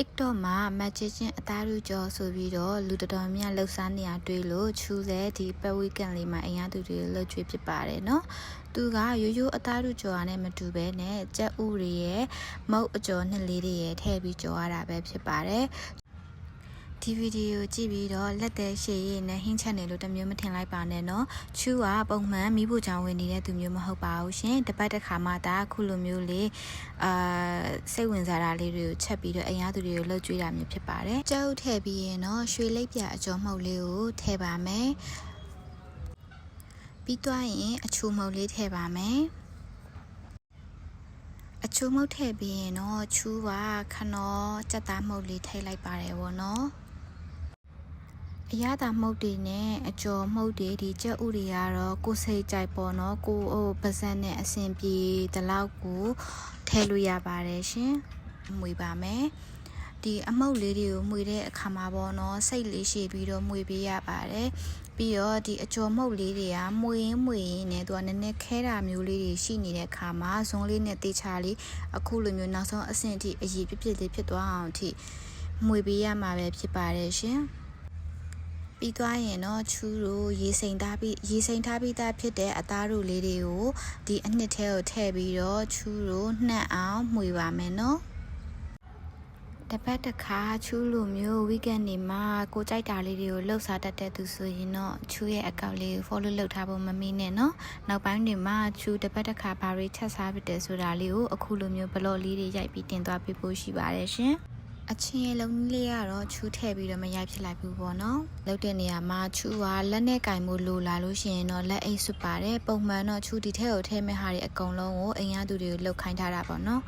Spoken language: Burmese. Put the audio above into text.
TikTok မှာမတ်ချင်းအသားရူကျော်ဆိုပြီးတော့လူတော်များလှုပ်ရှားနေရတွေ့လို့ချူးတဲ့ဒီပတ်ဝီကန်လေးမှာအင်အားသူတွေလှုပ်ကြွေးဖြစ်ပါတယ်နော်သူကရိုးရိုးအသားရူကျော်ရနဲ့မတူဘဲနဲ့ကြက်ဥတွေရဲ့မုတ်အကျော်နှစ်လေးတွေရဲ့ထည့်ပြီးကျော်ရတာပဲဖြစ်ပါတယ်ဒီဗီဒီယိုကြည့်ပြီးတော့လက်သေးရှည်ရည်နဲ့ဟင်းချက်နေလို့တမျိုးမထင်လိုက်ပါနဲ့နော်ချူကပုံမှန်မိဖို့ချောင်းဝင်နေတဲ့သူမျိုးမဟုတ်ပါဘူးရှင်တပတ်တစ်ခါမှဒါခုလိုမျိုးလေးစိတ်ဝင်စားတာလေးတွေကိုချက်ပြီးတော့အင်အားသူတွေကိုလှုပ်ကြွေးတာမျိုးဖြစ်ပါတယ်ကြောက်ထည့်ပြီးရင်တော့ရွှေလိပ်ပြအကျော်မှုတ်လေးကိုထည့်ပါမယ်ပြီးသွားရင်အချိုမှုတ်လေးထည့်ပါမယ်အချိုမှုတ်ထည့်ပြီးရင်တော့ချူကခနောစက်သားမှုတ်လေးထည့်လိုက်ပါတယ်ဗောနော်အရသာမှုတ်တွေနဲ့အကျော်မှုတ်တွေဒီကြက်ဥတွေကတော့ကိုယ်စိတ်ကြိုက်ပေါ့နော်ကိုပါဇက်နဲ့အဆင်ပြေဒီလောက်ကိုထည့်လို့ရပါတယ်ရှင်မွေပါမယ်ဒီအမှုတ်လေးတွေကိုမှွေတဲ့အခါမှာပေါ့နော်စိတ်လေးရှည်ပြီးတော့မှွေပေးရပါတယ်ပြီးတော့ဒီအကျော်မှုတ်လေးတွေကမှွေရင်းနဲ့သူကနည်းနည်းခဲတာမျိုးလေးတွေရှိနေတဲ့အခါမှာဇုံးလေးနဲ့တေချာလေးအခုလိုမျိုးနောက်ဆုံးအဆင့်အထိအရေးပြပြလေးဖြစ်သွားအောင်အထိမှွေပေးရမှာပဲဖြစ်ပါတယ်ရှင်ပြီးသွားရင်တော့ချူတို့ရေစိမ်ထားပြီးသားဖြစ်တဲ့အသားတို့လေးတွေကိုဒီအနှစ်ထဲကိုထည့်ပြီးတော့ချူတို့နှက်အောင်မှွေပါမယ်နော်တပတ်တစ်ခါချူလိုမျိုးဝီကန်နေမှာကိုကြိုက်တာလေးတွေကိုလှုပ်ရှားတတ်တဲ့သူဆိုရင်တော့ချူရဲ့အကောင့်လေးကို follow လုပ်ထားဖို့မမေ့နဲ့နော်နောက်ပိုင်းတွေမှာချူတပတ်တစ်ခါဘာတွေချက်စားဖြစ်တယ်ဆိုတာလေးကိုအခုလိုမျိုးဘလော့လေးတွေရိုက်ပြီးတင်သွားပေးဖို့ရှိပါတယ်ရှင်အချင်းလုံးလေးကတော့ချူထည့်ပြီးတော့မရိုက်ဖြစ်လိုက်ဘူးပေါ့နော်လောက်တဲ့နေရာမှာချူကလက်နဲ့ကင်မှုလိုလာလို့ရှိရင်တော့လက်အိတ်စွပ်ပါတယ်ပုံမှန်တော့ချူဒီထဲကိုထည့်မဲ့ဟာတွေအကုန်လုံးကိုအိမ်ရသူတွေကိုလှုပ်ခိုင်းထားတာပေါ့နော်